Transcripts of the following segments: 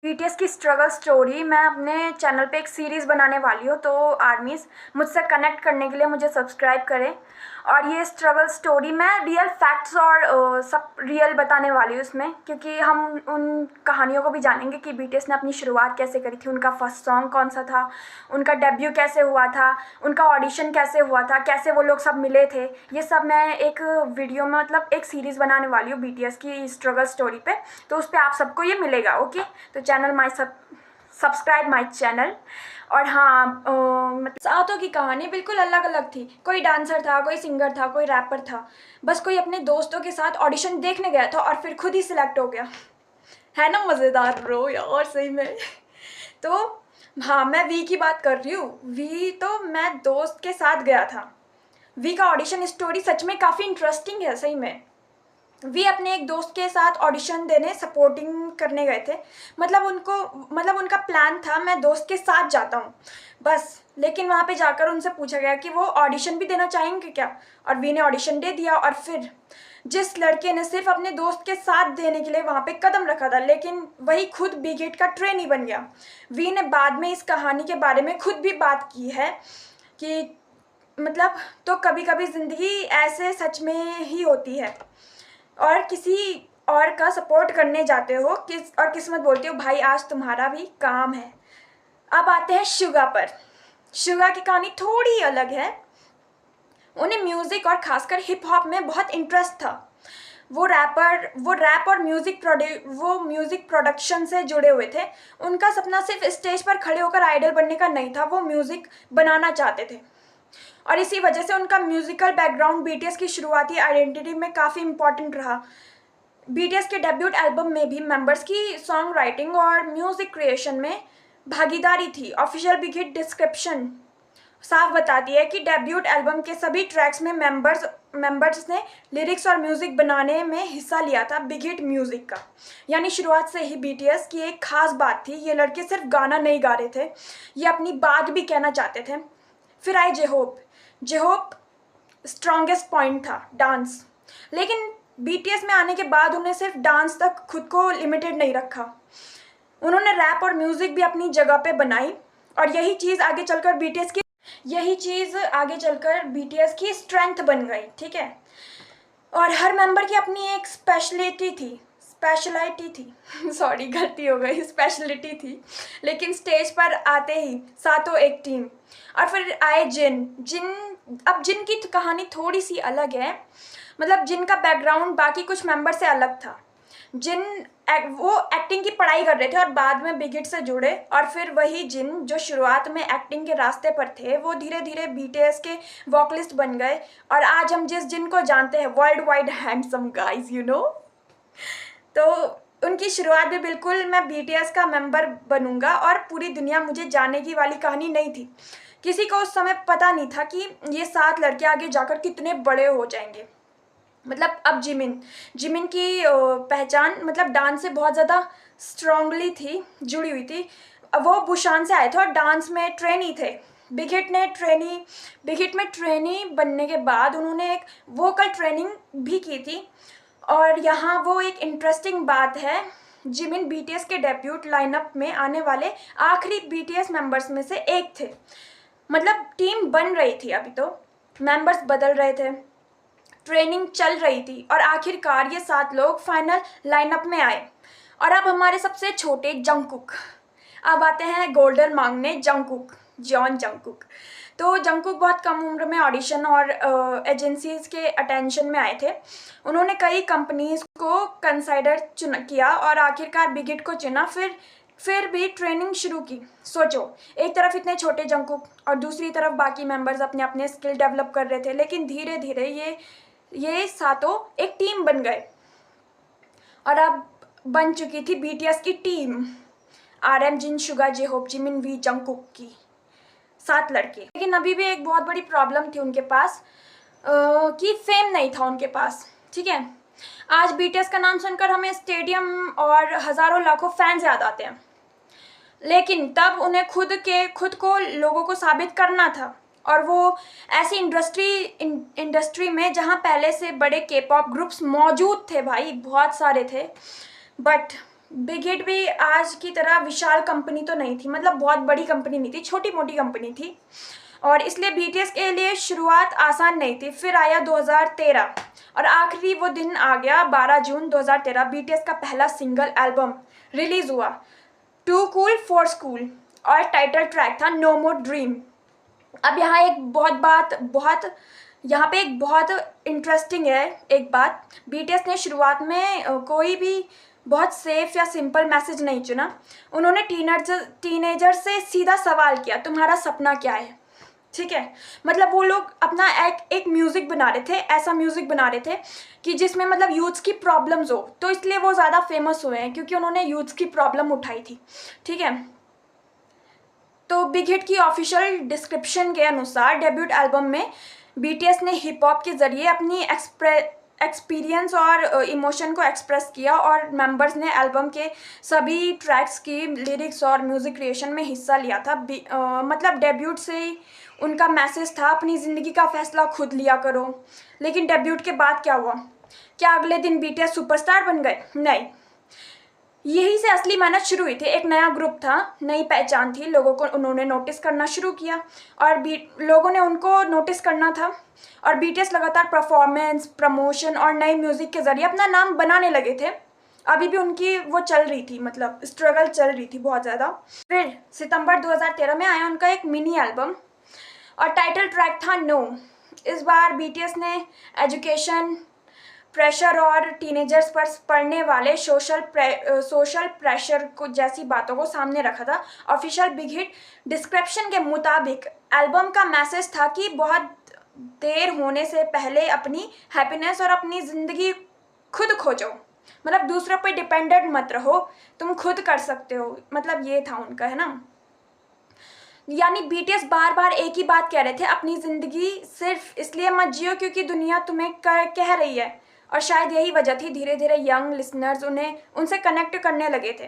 BTS की struggle story मैं अपने चैनल पे एक सीरीज़ बनाने वाली हूँ, तो आर्मीज़ मुझसे कनेक्ट करने के लिए मुझे सब्सक्राइब करें। और ये स्ट्रगल स्टोरी मैं रियल फैक्ट्स और सब रियल बताने वाली हूँ इसमें, क्योंकि हम उन कहानियों को भी जानेंगे कि बीटीएस ने अपनी शुरुआत कैसे करी थी, उनका फर्स्ट सॉन्ग कौन सा था, उनका डेब्यू कैसे हुआ था, उनका ऑडिशन कैसे हुआ था, कैसे वो लोग सब मिले थे। ये सब मैं एक वीडियो में मतलब एक सीरीज़ बनाने वाली हूँ बीटीएस की स्ट्रगल स्टोरी पे, तो उस पर आप सबको ये मिलेगा। ओके, तो चैनल सब्सक्राइब माई चैनल। और हाँ, मतलब सातों की कहानी बिल्कुल अलग अलग थी। कोई डांसर था, कोई सिंगर था, कोई रैपर था, बस कोई अपने दोस्तों के साथ ऑडिशन देखने गया था और फिर खुद ही सिलेक्ट हो गया। है ना मज़ेदार ब्रो यार, सही में। तो हाँ, मैं वी की बात कर रही हूँ। वी तो मैं दोस्त के साथ गया था। वी का ऑडिशन स्टोरी सच में काफ़ी इंटरेस्टिंग है, सही में। वे अपने एक दोस्त के साथ ऑडिशन देने सपोर्टिंग करने गए थे। मतलब उनका प्लान था मैं दोस्त के साथ जाता हूँ बस, लेकिन वहाँ पे जाकर उनसे पूछा गया कि वो ऑडिशन भी देना चाहेंगे क्या, और वी ने ऑडिशन दे दिया। और फिर जिस लड़के ने सिर्फ अपने दोस्त के साथ देने के लिए वहाँ पे कदम रखा था, लेकिन वही खुद बिगेट का ट्रेनी बन गया। वी ने बाद में इस कहानी के बारे में खुद भी बात की है कि मतलब, तो कभी कभी ज़िंदगी ऐसे सच में ही होती है और किसी और का सपोर्ट करने जाते हो और किस्मत बोलती हो भाई आज तुम्हारा भी काम है। अब आते हैं शुगा पर। शुगा की कहानी थोड़ी अलग है। उन्हें म्यूज़िक और खासकर हिप हॉप में बहुत इंटरेस्ट था। वो रैप और म्यूज़िक प्रोडक्शन से जुड़े हुए थे। उनका सपना सिर्फ स्टेज पर खड़े होकर आइडल बनने का नहीं था, वो म्यूज़िक बनाना चाहते थे। और इसी वजह से उनका म्यूज़िकल बैकग्राउंड बीटीएस की शुरुआती आइडेंटिटी में काफ़ी इंपॉर्टेंट रहा। बीटीएस के डेब्यूट एल्बम में भी मेंबर्स की सॉन्ग राइटिंग और म्यूजिक क्रिएशन में भागीदारी थी। ऑफिशियल बिगिट डिस्क्रिप्शन साफ बताती है कि डेब्यूट एल्बम के सभी ट्रैक्स में मेंबर्स ने लिरिक्स और म्यूजिक बनाने में हिस्सा लिया था बिगिट म्यूजिक का। यानी शुरुआत से ही बीटीएस की एक खास बात थी, ये लड़के सिर्फ गाना नहीं गा रहे थे, ये अपनी बात भी कहना चाहते थे। फिर आए जेहोप स्ट्रॉन्गेस्ट पॉइंट था डांस, लेकिन बीटीएस में आने के बाद उन्हें सिर्फ डांस तक खुद को लिमिटेड नहीं रखा। उन्होंने रैप और म्यूजिक भी अपनी जगह पे बनाई, और यही चीज़ आगे चलकर बीटीएस की स्ट्रेंथ बन गई। ठीक है, और हर मेंबर की अपनी एक स्पेशलिटी थी सॉरी गलती हो गई, स्पेशलिटी थी। लेकिन स्टेज पर आते ही सातों एक टीम। और फिर आए अब जिन की कहानी थोड़ी सी अलग है, मतलब जिनका बैकग्राउंड बाकी कुछ मेंबर से अलग था। वो एक्टिंग की पढ़ाई कर रहे थे और बाद में बिगिट से जुड़े, और फिर वही जो शुरुआत में एक्टिंग के रास्ते पर थे, वो धीरे धीरे बीटीएस के वोकलिस्ट बन गए। और आज हम जिन को जानते हैं, world wide handsome guys, you know. तो उनकी शुरुआत भी बिल्कुल मैं बीटीएस का मेंबर बनूंगा और पूरी दुनिया मुझे जानने की वाली कहानी नहीं थी। किसी को उस समय पता नहीं था कि ये 7 लड़के आगे जाकर कितने बड़े हो जाएंगे। मतलब अब जिमिन की पहचान मतलब डांस से बहुत ज़्यादा स्ट्रांगली थी, जुड़ी हुई थी। वो बुशान से आए थे और डांस में ट्रेनी थे। बिगिट में ट्रेनी बनने के बाद उन्होंने एक वोकल ट्रेनिंग भी की थी। और यहाँ वो एक इंटरेस्टिंग बात है, जिमिन बीटीएस के डेब्यूट लाइनअप में आने वाले आखिरी बीटीएस मेंबर्स में से एक थे। मतलब टीम बन रही थी, अभी तो मेंबर्स बदल रहे थे, ट्रेनिंग चल रही थी, और आखिरकार ये 7 लोग फाइनल लाइनअप में आए। और अब हमारे सबसे छोटे जंगकुक अब आते हैं गोल्डन मांगने। John Jungkook. तो जंगकुक बहुत कम उम्र में ऑडिशन और एजेंसीज के अटेंशन में आए थे। उन्होंने कई कंपनीज को कंसाइडर किया और आखिरकार बिगिट को चुना। फिर भी ट्रेनिंग शुरू की। सोचो, एक तरफ इतने छोटे जंगकुक और दूसरी तरफ बाकी मेंबर्स अपने अपने स्किल डेवलप कर रहे थे, लेकिन धीरे धीरे ये सातों एक टीम बन गए। और अब बन चुकी थी बीटीएस की टीम, RM, Jin, Suga, J Hope, Jimin, V, Jungkook की 7 लड़के। लेकिन अभी भी एक बहुत बड़ी प्रॉब्लम थी उनके पास, कि फेम नहीं था उनके पास। ठीक है, आज बीटीएस का नाम सुनकर हमें स्टेडियम और हज़ारों लाखों फैंस याद आते हैं, लेकिन तब उन्हें खुद को लोगों को साबित करना था। और वो ऐसी इंडस्ट्री में जहाँ पहले से बड़े के पॉप ग्रुप्स मौजूद थे, भाई बहुत सारे थे, बट बिग हिट भी आज की तरह विशाल कंपनी तो नहीं थी, मतलब बहुत बड़ी कंपनी नहीं थी, छोटी मोटी कंपनी थी, और इसलिए बीटीएस के लिए शुरुआत आसान नहीं थी। फिर आया 2013 और आखिरी वो दिन आ गया 12 जून 2013। बीटीएस का पहला सिंगल एल्बम रिलीज हुआ, टू कूल फॉर स्कूल, और टाइटल ट्रैक था नो मोर ड्रीम। अब यहाँ एक यहाँ पे एक बहुत इंटरेस्टिंग है एक बात। बीटीएस ने शुरुआत में कोई भी बहुत सेफ या सिंपल मैसेज नहीं चुना। उन्होंने टीनेजर से सीधा सवाल किया, तुम्हारा सपना क्या है? ठीक है, मतलब वो लोग अपना एक म्यूज़िक बना रहे थे, ऐसा म्यूज़िक बना रहे थे कि जिसमें मतलब यूथ्स की प्रॉब्लम्स हो, तो इसलिए वो ज़्यादा फेमस हुए हैं क्योंकि उन्होंने यूथ्स की प्रॉब्लम उठाई थी। ठीक है, तो बिग हिट की ऑफिशियल डिस्क्रिप्शन के अनुसार डेब्यूट एल्बम में बीटीएस ने हिप हॉप के ज़रिए अपनी एक्सपीरियंस और इमोशन को एक्सप्रेस किया, और मेंबर्स ने एल्बम के सभी ट्रैक्स की लिरिक्स और म्यूज़िक क्रिएशन में हिस्सा लिया था। मतलब डेब्यूट से ही उनका मैसेज था, अपनी ज़िंदगी का फैसला खुद लिया करो। लेकिन डेब्यूट के बाद क्या हुआ? क्या अगले दिन बीटीएस सुपरस्टार बन गए? नहीं, यही से असली मेहनत शुरू हुई थी। एक नया ग्रुप था, नई पहचान थी, लोगों को उन्होंने नोटिस करना शुरू किया, और लोगों ने उनको नोटिस करना था, और बीटीएस लगातार परफॉर्मेंस, प्रमोशन और नए म्यूज़िक के ज़रिए अपना नाम बनाने लगे थे। अभी भी उनकी वो चल रही थी, मतलब स्ट्रगल चल रही थी बहुत ज़्यादा। फिर सितंबर 2013 में आया उनका एक मिनी एल्बम, और टाइटल ट्रैक था नो। इस बार बीटीएस ने एजुकेशन, प्रेशर और टीनेजर्स पर पड़ने वाले सोशल प्रेशर को जैसी बातों को सामने रखा था। ऑफिशियल बिग हिट डिस्क्रिप्शन के मुताबिक एल्बम का मैसेज था कि बहुत देर होने से पहले अपनी हैप्पीनेस और अपनी ज़िंदगी खुद खोजो, मतलब दूसरों पर डिपेंडेंट मत रहो, तुम खुद कर सकते हो, मतलब ये था उनका, है ना। यानी बीटीएस बार बार एक ही बात कह रहे थे, अपनी ज़िंदगी सिर्फ इसलिए मत जियो क्योंकि दुनिया तुम्हें कह रही है, और शायद यही वजह थी धीरे धीरे यंग लिसनर्स उनसे कनेक्ट करने लगे थे।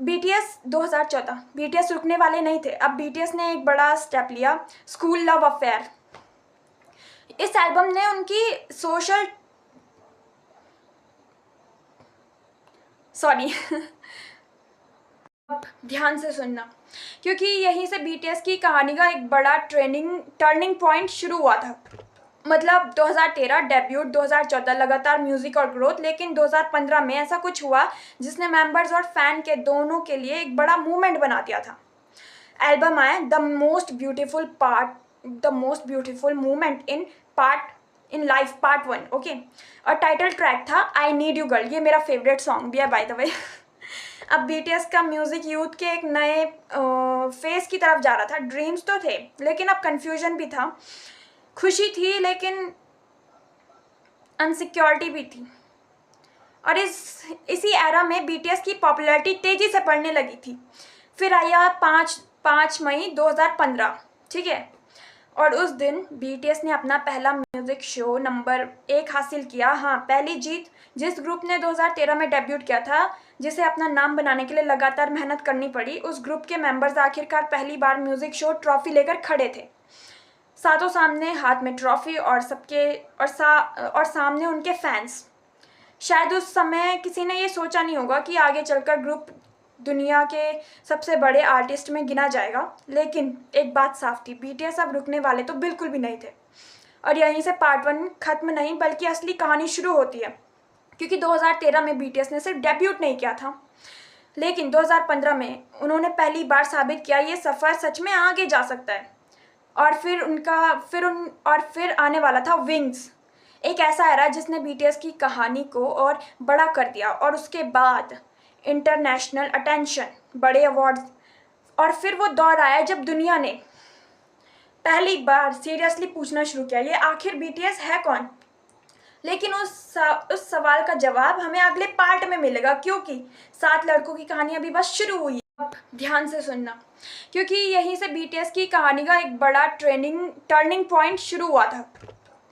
बीटीएस 2014, बीटीएस रुकने वाले नहीं थे। अब बीटीएस ने एक बड़ा स्टेप लिया, स्कूल लव अफेयर। इस एल्बम ने उनकी सॉरी अब ध्यान से सुनना, क्योंकि यहीं से बीटीएस की कहानी का एक बड़ा टर्निंग पॉइंट शुरू हुआ था। मतलब 2013 डेब्यूट, 2014 लगातार म्यूजिक और ग्रोथ, लेकिन 2015 में ऐसा कुछ हुआ जिसने मेंबर्स और फैन के दोनों के लिए एक बड़ा मूवमेंट बना दिया था। एल्बम आया the most beautiful movement in life part 1, okay. और टाइटल ट्रैक था आई नीड यू गर्ल, ये मेरा फेवरेट सॉन्ग भी है बाय द वे। अब बीटीएस का म्यूज़िक यूथ के एक नए फेज की तरफ जा रहा था। ड्रीम्स तो थे, लेकिन अब कन्फ्यूजन भी था, खुशी थी लेकिन अनसिक्योरिटी भी थी। और इसी एरा में बीटीएस की पॉपुलैरिटी तेज़ी से बढ़ने लगी थी। फिर आया 5 मई 2015, ठीक है, और उस दिन बीटीएस ने अपना पहला म्यूज़िक शो नंबर 1 हासिल किया। हाँ, पहली जीत जिस ग्रुप ने 2013 में डेब्यूट किया था, जिसे अपना नाम बनाने के लिए लगातार मेहनत करनी पड़ी, उस ग्रुप के मेंबर्स आखिरकार पहली बार म्यूज़िक शो ट्रॉफी लेकर खड़े थे, साथों सामने, हाथ में ट्रॉफी और सामने उनके फैंस। शायद उस समय किसी ने ये सोचा नहीं होगा कि आगे चलकर ग्रुप दुनिया के सबसे बड़े आर्टिस्ट में गिना जाएगा, लेकिन एक बात साफ थी, बीटीएस अब रुकने वाले तो बिल्कुल भी नहीं थे। और यहीं से पार्ट 1 खत्म नहीं, बल्कि असली कहानी शुरू होती है, क्योंकि 2013 में बीटीएस ने सिर्फ डेब्यूट नहीं किया था, लेकिन 2015 में उन्होंने पहली बार साबित किया ये सफ़र सच में आगे जा सकता है। और फिर आने वाला था विंग्स, एक ऐसा एरा जिसने बीटीएस की कहानी को और बड़ा कर दिया, और उसके बाद इंटरनेशनल अटेंशन, बड़े अवार्ड्स, और फिर वो दौर आया जब दुनिया ने पहली बार सीरियसली पूछना शुरू किया, ये आखिर बीटीएस है कौन? लेकिन उस सवाल का जवाब हमें अगले पार्ट में मिलेगा, क्योंकि 7 लड़कों की कहानी अभी बस शुरू हुई है। अब ध्यान से सुनना, क्योंकि यहीं से बीटीएस की कहानी का एक बड़ा टर्निंग पॉइंट शुरू हुआ था।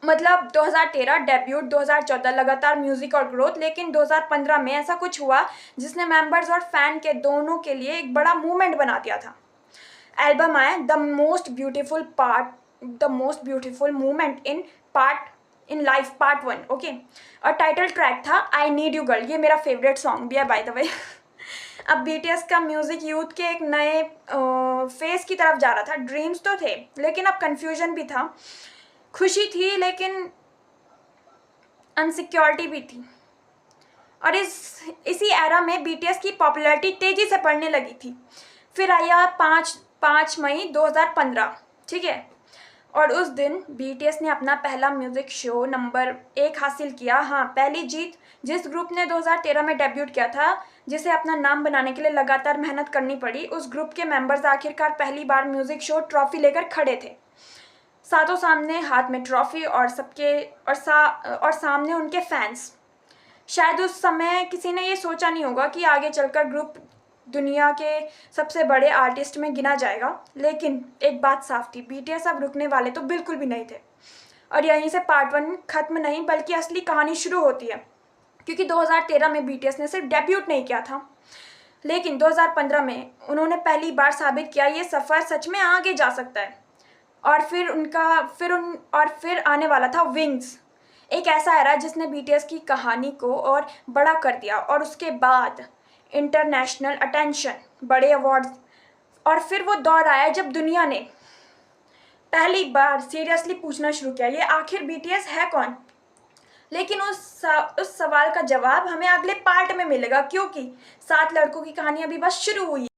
मतलब 2013 डेब्यूट, 2014 लगातार म्यूजिक और ग्रोथ, लेकिन 2015 में ऐसा कुछ हुआ जिसने मेंबर्स और फैन के दोनों के लिए एक बड़ा मूवमेंट बना दिया था। एल्बम आया the most beautiful movement in life part 1, okay. और टाइटल ट्रैक था आई नीड यू गर्ल, ये मेरा फेवरेट सॉन्ग भी है बाय द वे। अब बीटीएस का म्यूज़िक यूथ के एक नए फेस की तरफ जा रहा था। ड्रीम्स तो थे लेकिन अब कन्फ्यूजन भी था, खुशी थी लेकिन अनसिक्योरिटी भी थी। और इसी एरा में बीटीएस की पॉपुलैरिटी तेज़ी से बढ़ने लगी थी। फिर आया 5 मई 2015, ठीक है। और उस दिन बीटीएस ने अपना पहला म्यूज़िक शो नंबर 1 हासिल किया। हाँ, पहली जीत जिस ग्रुप ने 2013 में डेब्यूट किया था, जिसे अपना नाम बनाने के लिए लगातार मेहनत करनी पड़ी, उस ग्रुप के मेंबर्स आखिरकार पहली बार म्यूज़िक शो ट्रॉफी लेकर खड़े थे, साथों सामने, हाथ में ट्रॉफी और और सामने उनके फैंस। शायद उस समय किसी ने ये सोचा नहीं होगा कि आगे चलकर ग्रुप दुनिया के सबसे बड़े आर्टिस्ट में गिना जाएगा, लेकिन एक बात साफ थी, बीटीएस अब रुकने वाले तो बिल्कुल भी नहीं थे। और यहीं से पार्ट 1 खत्म नहीं बल्कि असली कहानी शुरू होती है, क्योंकि 2013 में बीटीएस ने सिर्फ डेब्यूट नहीं किया था, लेकिन 2015 में उन्होंने पहली बार साबित किया ये सफ़र सच में आगे जा सकता है। और फिर आने वाला था विंग्स, एक ऐसा एरा जिसने बीटीएस की कहानी को और बड़ा कर दिया। और उसके बाद इंटरनेशनल अटेंशन, बड़े अवार्ड्स, और फिर वो दौर आया जब दुनिया ने पहली बार सीरियसली पूछना शुरू किया, ये आखिर बीटीएस है कौन। लेकिन उस सवाल का जवाब हमें अगले पार्ट में मिलेगा, क्योंकि 7 लड़कों की कहानी अभी बस शुरू हुई है।